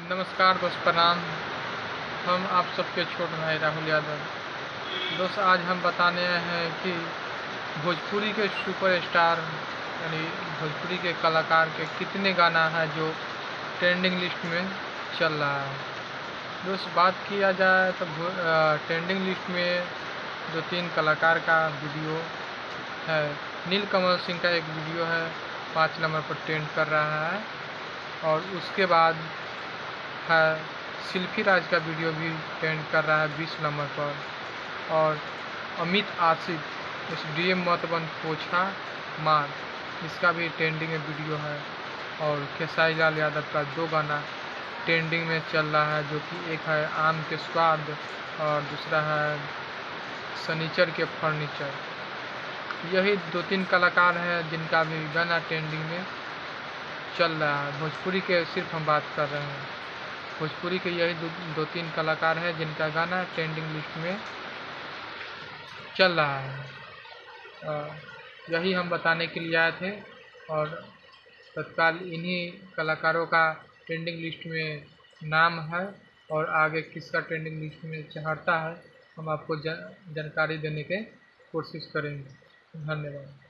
नमस्कार दोस्त, प्रणाम। हम आप सबके छोटे भाई राहुल यादव। दोस्त, आज हम बताने आए हैं कि भोजपुरी के सुपरस्टार यानी भोजपुरी के कलाकार के कितने गाना है जो ट्रेंडिंग लिस्ट में चल रहा है। दोस्त, बात किया जाए तो ट्रेंडिंग लिस्ट में जो 3 कलाकार का वीडियो है, नीलकमल सिंह का एक वीडियो है 5 नंबर पर ट्रेंड कर रहा है, और उसके बाद है सिल्की राज का वीडियो भी ट्रेंड कर रहा है 20 नंबर पर, और अमित आसिफ उस डीएम मतबन पोछा मार, इसका भी ट्रेंडिंग में वीडियो है। और खेसारी लाल यादव का 2 गाना ट्रेंडिंग में चल रहा है, जो कि एक है आम के स्वाद और दूसरा है सनीचर के फर्नीचर। यही 2-3 कलाकार हैं जिनका भी गाना ट्रेंडिंग में चल रहा है। भोजपुरी के सिर्फ हम बात कर रहे हैं, भोजपुरी के यही 2-3 कलाकार हैं जिनका गाना ट्रेंडिंग लिस्ट में चल रहा है। यही हम बताने के लिए आए थे, और तत्काल इन्हीं कलाकारों का ट्रेंडिंग लिस्ट में नाम है, और आगे किसका ट्रेंडिंग लिस्ट में चढ़ता है हम आपको जानकारी देने की कोशिश करेंगे। धन्यवाद।